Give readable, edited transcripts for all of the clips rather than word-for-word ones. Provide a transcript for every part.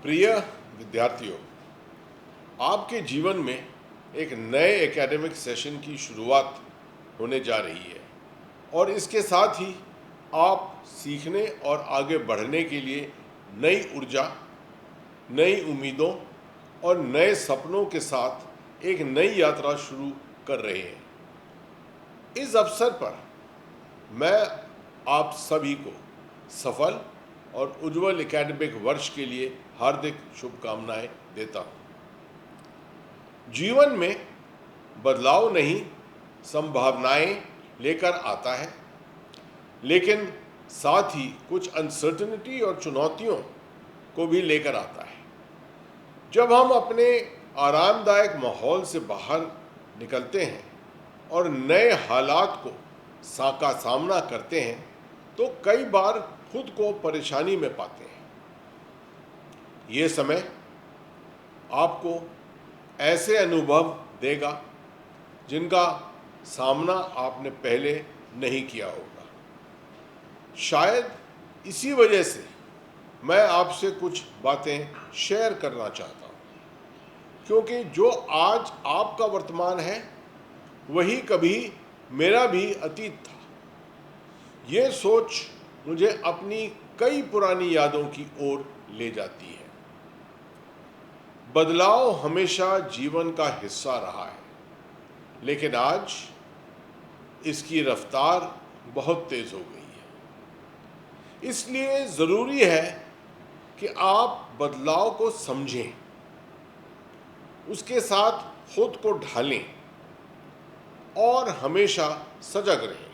प्रिय विद्यार्थियों, आपके जीवन में एक नए एकेडमिक सेशन की शुरुआत होने जा रही है और इसके साथ ही आप सीखने और आगे बढ़ने के लिए नई ऊर्जा, नई उम्मीदों और नए सपनों के साथ एक नई यात्रा शुरू कर रहे हैं। इस अवसर पर मैं आप सभी को सफल और उज्जवल एकेडमिक वर्ष के लिए हार्दिक शुभकामनाएं देता हूं। जीवन में बदलाव नहीं, संभावनाएं लेकर आता है, लेकिन साथ ही कुछ अनसर्टेनिटी और चुनौतियों को भी लेकर आता है। जब हम अपने आरामदायक माहौल से बाहर निकलते हैं और नए हालात को का सामना करते हैं तो कई बार खुद को परेशानी में पाते हैं। ये समय आपको ऐसे अनुभव देगा जिनका सामना आपने पहले नहीं किया होगा। शायद इसी वजह से मैं आपसे कुछ बातें शेयर करना चाहता हूँ, क्योंकि जो आज आपका वर्तमान है वही कभी मेरा भी अतीत था। ये सोच मुझे अपनी कई पुरानी यादों की ओर ले जाती है। बदलाव हमेशा जीवन का हिस्सा रहा है, लेकिन आज इसकी रफ्तार बहुत तेज हो गई है। इसलिए जरूरी है कि आप बदलाव को समझें, उसके साथ खुद को ढालें और हमेशा सजग रहें।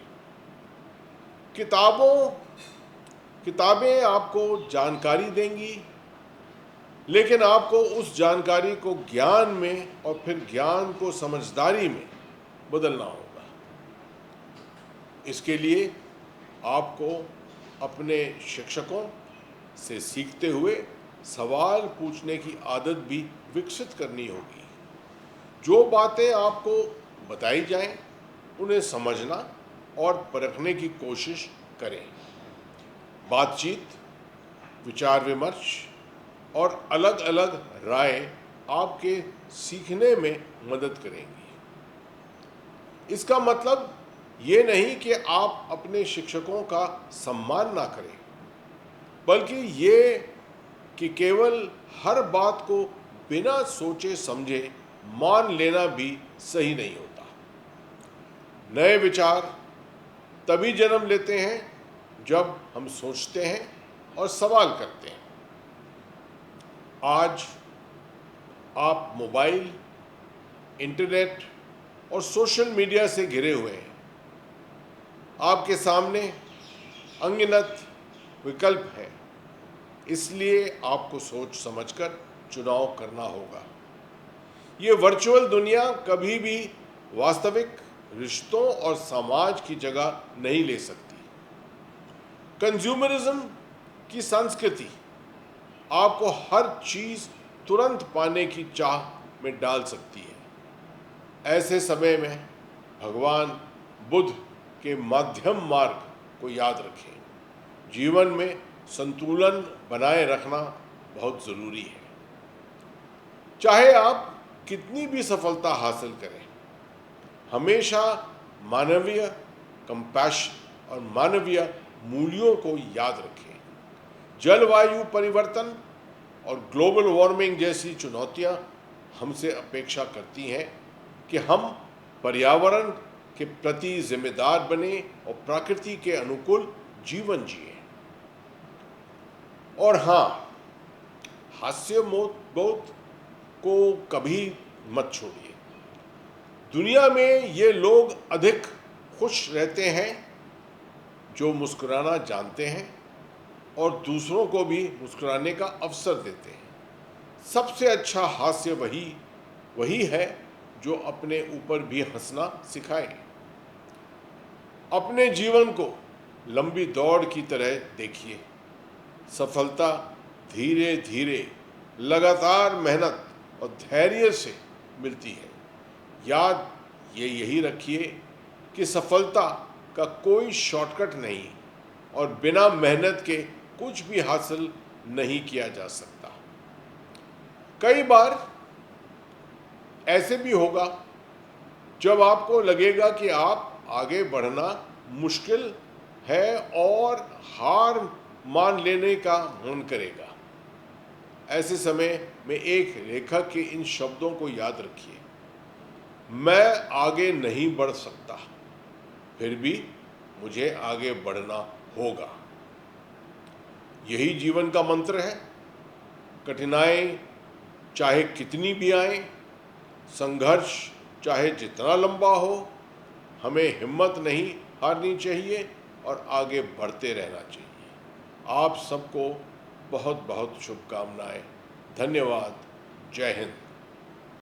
किताबें आपको जानकारी देंगी, लेकिन आपको उस जानकारी को ज्ञान में और फिर ज्ञान को समझदारी में बदलना होगा। इसके लिए आपको अपने शिक्षकों से सीखते हुए सवाल पूछने की आदत भी विकसित करनी होगी। जो बातें आपको बताई जाएं, उन्हें समझना और परखने की कोशिश करें। बातचीत, विचार विमर्श और अलग अलग राय आपके सीखने में मदद करेंगी। इसका मतलब ये नहीं कि आप अपने शिक्षकों का सम्मान ना करें, बल्कि ये कि केवल हर बात को बिना सोचे समझे मान लेना भी सही नहीं होता। नए विचार तभी जन्म लेते हैं जब हम सोचते हैं और सवाल करते हैं। आज आप मोबाइल, इंटरनेट और सोशल मीडिया से घिरे हुए हैं। आपके सामने अनगिनत विकल्प हैं, इसलिए आपको सोच समझकर चुनाव करना होगा। ये वर्चुअल दुनिया कभी भी वास्तविक रिश्तों और समाज की जगह नहीं ले सकती। कंज्यूमरिज्म की संस्कृति आपको हर चीज तुरंत पाने की चाह में डाल सकती है। ऐसे समय में भगवान बुद्ध के मध्यम मार्ग को याद रखें। जीवन में संतुलन बनाए रखना बहुत जरूरी है। चाहे आप कितनी भी सफलता हासिल करें, हमेशा मानवीय कंपैशन और मानवीय मूल्यों को याद रखें। जलवायु परिवर्तन और ग्लोबल वार्मिंग जैसी चुनौतियां हमसे अपेक्षा करती हैं कि हम पर्यावरण के प्रति जिम्मेदार बने और प्रकृति के अनुकूल जीवन जिएं। और हाँ, हास्य बोध को कभी मत छोड़िए। दुनिया में ये लोग अधिक खुश रहते हैं जो मुस्कुराना जानते हैं और दूसरों को भी मुस्कुराने का अवसर देते हैं। सबसे अच्छा हास्य वही है जो अपने ऊपर भी हंसना सिखाए। अपने जीवन को लंबी दौड़ की तरह देखिए। सफलता धीरे धीरे, लगातार मेहनत और धैर्य से मिलती है। याद यही रखिए कि सफलता का कोई शॉर्टकट नहीं और बिना मेहनत के कुछ भी हासिल नहीं किया जा सकता। कई बार ऐसे भी होगा जब आपको लगेगा कि आप आगे बढ़ना मुश्किल है और हार मान लेने का मन करेगा। ऐसे समय में एक लेखक के इन शब्दों को याद रखिए, मैं आगे नहीं बढ़ सकता, फिर भी मुझे आगे बढ़ना होगा। यही जीवन का मंत्र है। कठिनाई चाहे कितनी भी आए, संघर्ष चाहे जितना लंबा हो, हमें हिम्मत नहीं हारनी चाहिए और आगे बढ़ते रहना चाहिए। आप सबको बहुत बहुत शुभकामनाएं। धन्यवाद। जय हिंद।